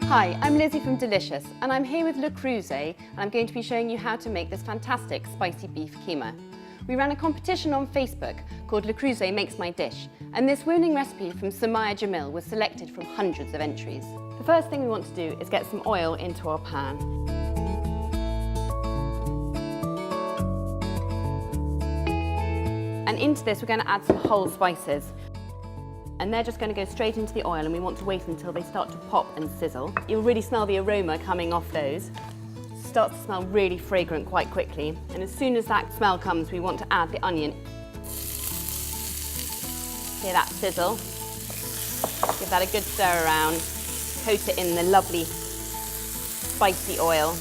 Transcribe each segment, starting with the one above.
Hi, I'm Lizzie from Delicious and I'm here with Le Creuset and I'm going to be showing you how to make this fantastic spicy beef keema. We ran a competition on Facebook called Le Creuset Makes My Dish, and this winning recipe from Samaya Jamil was selected from hundreds of entries. The first thing we want to do is get some oil into our pan. And into this we're going to add some whole spices. And they're just going to go straight into the oil, and we want to wait until they start to pop and sizzle. You'll really smell the aroma coming off those. It starts to smell really fragrant quite quickly, and as soon as that smell comes we want to add the onion. Hear that sizzle? Give that a good stir around, coat it in the lovely spicy oil.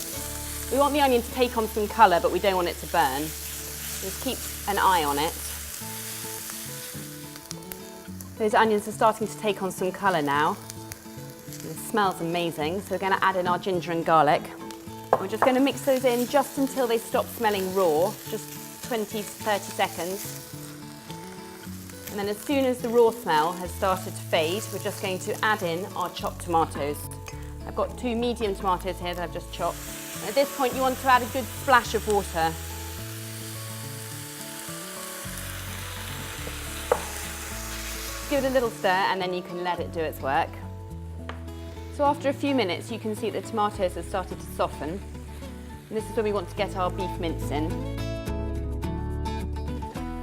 We want the onion to take on some colour, but we don't want it to burn. Just keep an eye on it. Those onions are starting to take on some colour now. It smells amazing, so we're going to add in our ginger and garlic. We're just going to mix those in just until they stop smelling raw, just 20 to 30 seconds. And then as soon as the raw smell has started to fade, we're just going to add in our chopped tomatoes. I've got 2 medium tomatoes here that I've just chopped. And at this point you want to add a good splash of water. Give it a little stir and then you can let it do its work. So after a few minutes you can see the tomatoes have started to soften. And this is where we want to get our beef mince in.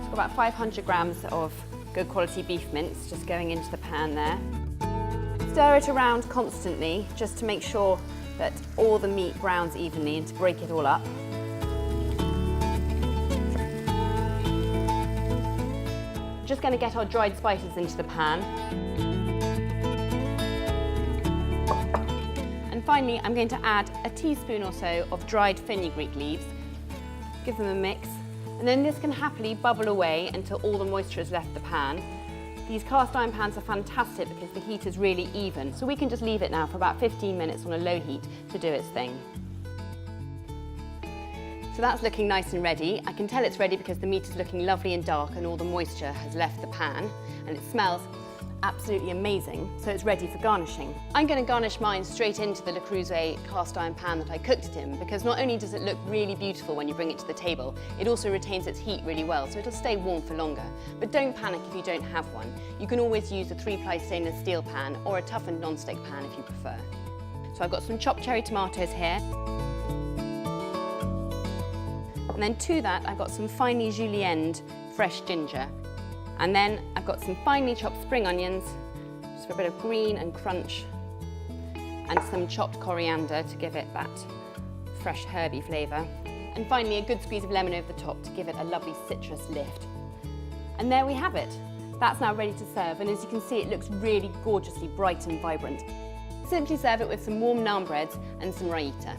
It's got about 500 grams of good quality beef mince just going into the pan there. Stir it around constantly just to make sure that all the meat browns evenly and to break it all up. Just going to get our dried spices into the pan. And finally, I'm going to add a teaspoon or so of dried fenugreek leaves. Give them a mix. And then this can happily bubble away until all the moisture has left the pan. These cast iron pans are fantastic because the heat is really even. So we can just leave it now for about 15 minutes on a low heat to do its thing. So that's looking nice and ready. I can tell it's ready because the meat is looking lovely and dark and all the moisture has left the pan, and it smells absolutely amazing, so it's ready for garnishing. I'm going to garnish mine straight into the Le Creuset cast iron pan that I cooked it in, because not only does it look really beautiful when you bring it to the table, it also retains its heat really well, so it'll stay warm for longer. But don't panic if you don't have one. You can always use a 3-ply stainless steel pan or a toughened non-stick pan if you prefer. So I've got some chopped cherry tomatoes here. And then to that, I've got some finely julienned fresh ginger. And then I've got some finely chopped spring onions, just for a bit of green and crunch, and some chopped coriander to give it that fresh herby flavour. And finally, a good squeeze of lemon over the top to give it a lovely citrus lift. And there we have it. That's now ready to serve, and as you can see, it looks really gorgeously bright and vibrant. Simply serve it with some warm naan breads and some raita.